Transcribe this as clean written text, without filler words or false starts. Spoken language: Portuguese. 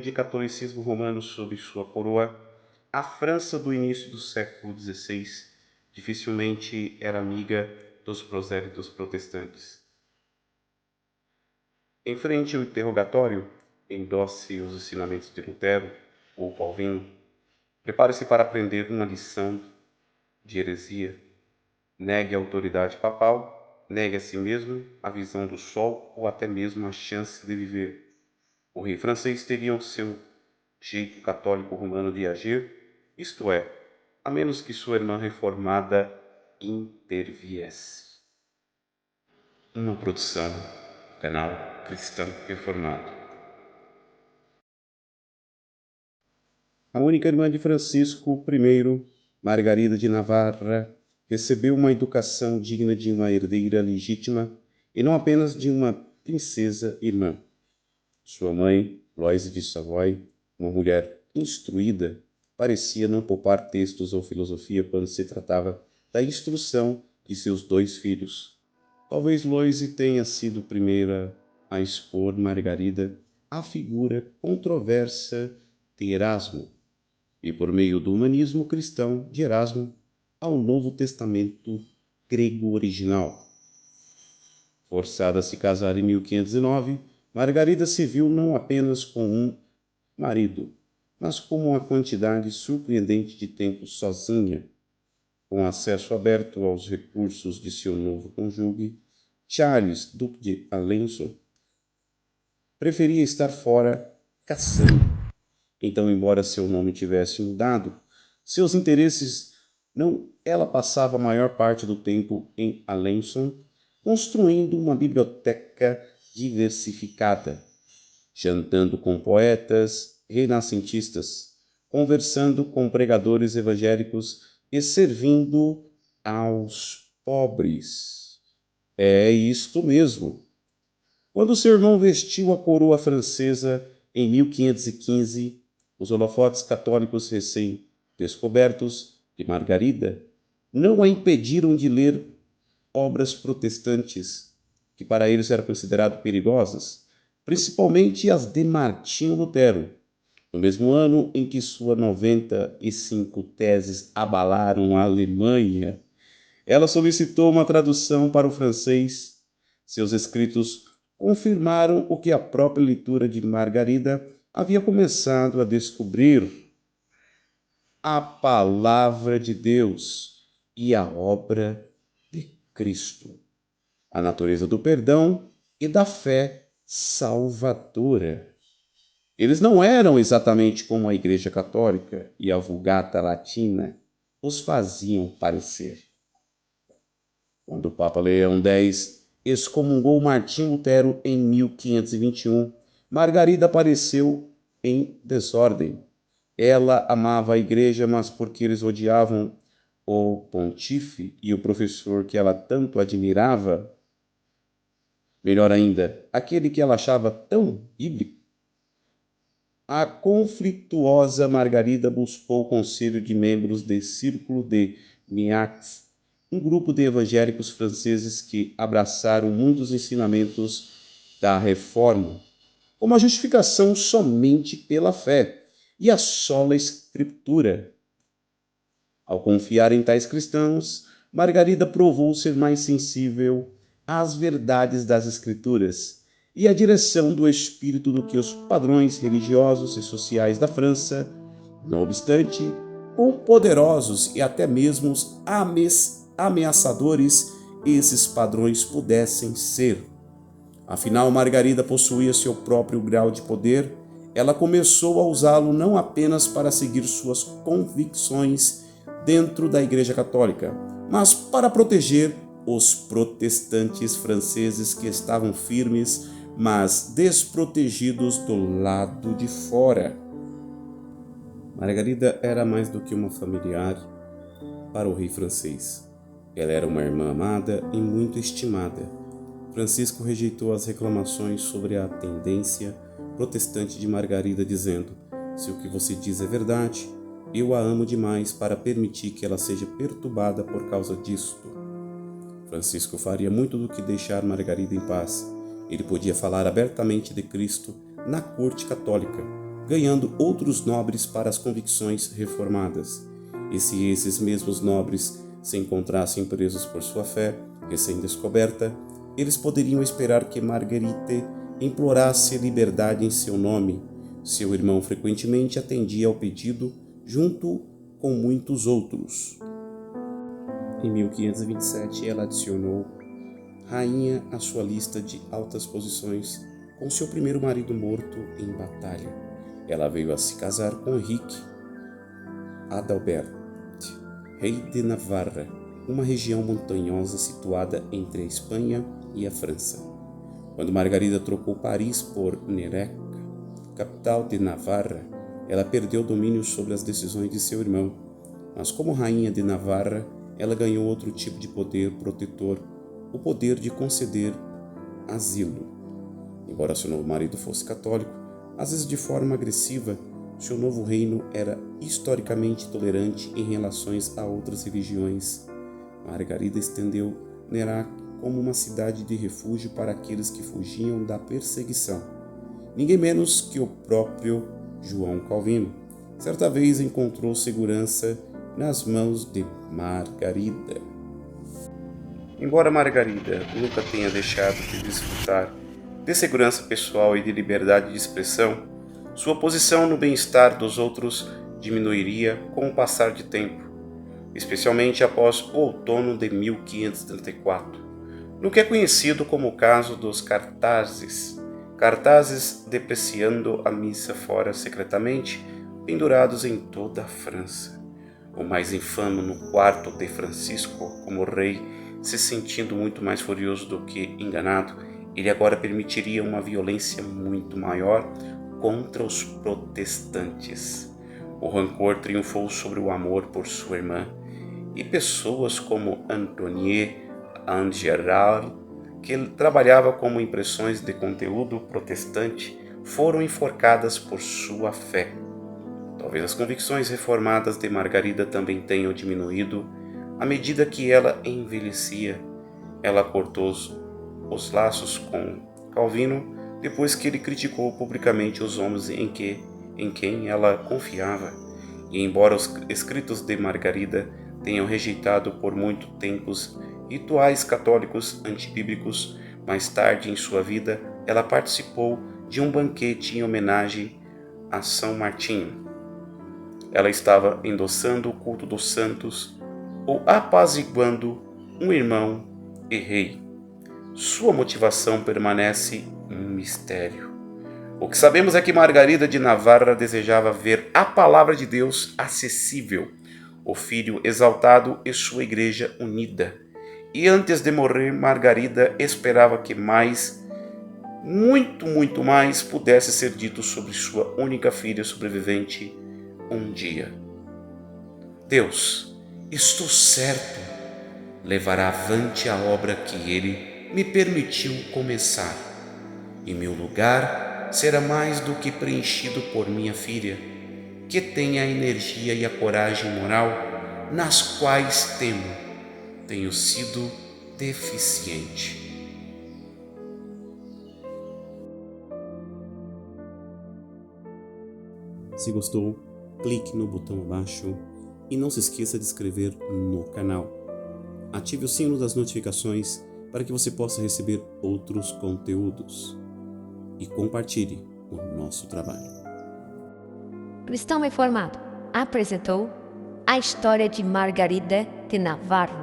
de catolicismo romano sob sua coroa, a França do início do século XVI dificilmente era amiga dos prosélitos protestantes. Em frente ao interrogatório, endosse os ensinamentos de Lutero ou Calvino, prepare-se para aprender uma lição de heresia. Negue a autoridade papal, negue a si mesmo a visão do sol ou até mesmo a chance de viver. O rei francês teria o seu jeito católico romano de agir, isto é, a menos que sua irmã reformada interviesse. Uma produção do canal Cristão Reformado. A única irmã de Francisco I, Margarida de Navarra, recebeu uma educação digna de uma herdeira legítima e não apenas de uma princesa irmã. Sua mãe, Loise de Savoy, uma mulher instruída, parecia não poupar textos ou filosofia quando se tratava da instrução de seus 2 filhos. Talvez Loise tenha sido a primeira a expor Margarida à figura controversa de Erasmo e, por meio do humanismo cristão de Erasmo, ao Novo Testamento grego original. Forçada a se casar em 1509, Margarida se viu não apenas com um marido, mas com uma quantidade surpreendente de tempo sozinha. Com acesso aberto aos recursos de seu novo cônjuge, Charles, duque de Alençon, preferia estar fora caçando. Então, embora seu nome tivesse mudado, seus interesses não, ela passava a maior parte do tempo em Alençon, construindo uma biblioteca diversificada, jantando com poetas renascentistas, conversando com pregadores evangélicos e servindo aos pobres. É isto mesmo. Quando seu irmão vestiu a coroa francesa em 1515, os holofotes católicos recém-descobertos de Margarida não a impediram de ler obras protestantes, que para eles eram consideradas perigosas, principalmente as de Martinho Lutero. No mesmo ano em que suas 95 teses abalaram a Alemanha, ela solicitou uma tradução para o francês. Seus escritos confirmaram o que a própria leitura de Margarida havia começado a descobrir: a palavra de Deus e a obra de Cristo, a natureza do perdão e da fé salvadora. Eles não eram exatamente como a Igreja Católica e a Vulgata Latina os faziam parecer. Quando o Papa Leão X excomungou Martinho Lutero em 1521, Margarida apareceu em desordem. Ela amava a Igreja, mas porque eles odiavam o pontífice e o professor que ela tanto admirava, melhor ainda, aquele que ela achava tão bíblico, a conflituosa Margarida buscou o conselho de membros do Círculo de Miax, um grupo de evangélicos franceses que abraçaram muitos ensinamentos da Reforma, como a justificação somente pela fé e a sola Escritura. Ao confiar em tais cristãos, Margarida provou ser mais sensível às verdades das Escrituras e à direção do Espírito do que os padrões religiosos e sociais da França. Não obstante, quão poderosos e até mesmo ameaçadores esses padrões pudessem ser. Afinal, Margarida possuía seu próprio grau de poder. Ela começou a usá-lo não apenas para seguir suas convicções dentro da Igreja Católica, mas para proteger os protestantes franceses que estavam firmes, mas desprotegidos do lado de fora. Margarida era mais do que uma familiar para o rei francês. Ela era uma irmã amada e muito estimada. Francisco rejeitou as reclamações sobre a tendência protestante de Margarida, dizendo: se o que você diz é verdade, eu a amo demais para permitir que ela seja perturbada por causa disto. Francisco faria muito do que deixar Margarida em paz. Ele podia falar abertamente de Cristo na corte católica, ganhando outros nobres para as convicções reformadas. E se esses mesmos nobres se encontrassem presos por sua fé recém-descoberta, eles poderiam esperar que Marguerite implorasse liberdade em seu nome. Seu irmão frequentemente atendia ao pedido junto com muitos outros. Em 1527, ela adicionou rainha à sua lista de altas posições com seu primeiro marido morto em batalha. Ela veio a se casar com Henrique Adalbert, rei de Navarra, uma região montanhosa situada entre a Espanha e a França. Quando Margarida trocou Paris por Nérac, capital de Navarra, ela perdeu o domínio sobre as decisões de seu irmão, mas como rainha de Navarra, ela ganhou outro tipo de poder protetor, o poder de conceder asilo. Embora seu novo marido fosse católico, às vezes de forma agressiva, seu novo reino era historicamente tolerante em relações a outras religiões. Margarida estendeu Nérac como uma cidade de refúgio para aqueles que fugiam da perseguição. Ninguém menos que o próprio João Calvino, certa vez encontrou segurança nas mãos de Margarida. Embora Margarida nunca tenha deixado de desfrutar de segurança pessoal e de liberdade de expressão, sua posição no bem-estar dos outros diminuiria com o passar de tempo, especialmente após o outono de 1534, no que é conhecido como o caso dos cartazes depreciando a missa fora secretamente, pendurados em toda a França. O mais infame no quarto de Francisco, como rei, se sentindo muito mais furioso do que enganado, ele agora permitiria uma violência muito maior contra os protestantes. O rancor triunfou sobre o amor por sua irmã, e pessoas como Antoine Angeral, que trabalhava como impressões de conteúdo protestante, foram enforcadas por sua fé. Talvez as convicções reformadas de Margarida também tenham diminuído à medida que ela envelhecia. Ela cortou os laços com Calvino depois que ele criticou publicamente os homens em quem ela confiava. E embora os escritos de Margarida tenham rejeitado por muito tempo os rituais católicos antibíblicos, mais tarde em sua vida ela participou de um banquete em homenagem a São Martinho. Ela estava endossando o culto dos santos ou apaziguando um irmão e rei. Sua motivação permanece um mistério. O que sabemos é que Margarida de Navarra desejava ver a palavra de Deus acessível, o Filho exaltado e sua igreja unida. E antes de morrer, Margarida esperava que muito mais pudesse ser dito sobre sua única filha sobrevivente um dia. Deus, estou certo, levará avante a obra que Ele me permitiu começar, e meu lugar será mais do que preenchido por minha filha, que tem a energia e a coragem moral nas quais tenho sido deficiente. Se gostou, clique no botão abaixo e não se esqueça de inscrever no canal. Ative o sino das notificações para que você possa receber outros conteúdos. E compartilhe o nosso trabalho. Cristão Reformado apresentou a história de Margarida de Navarra.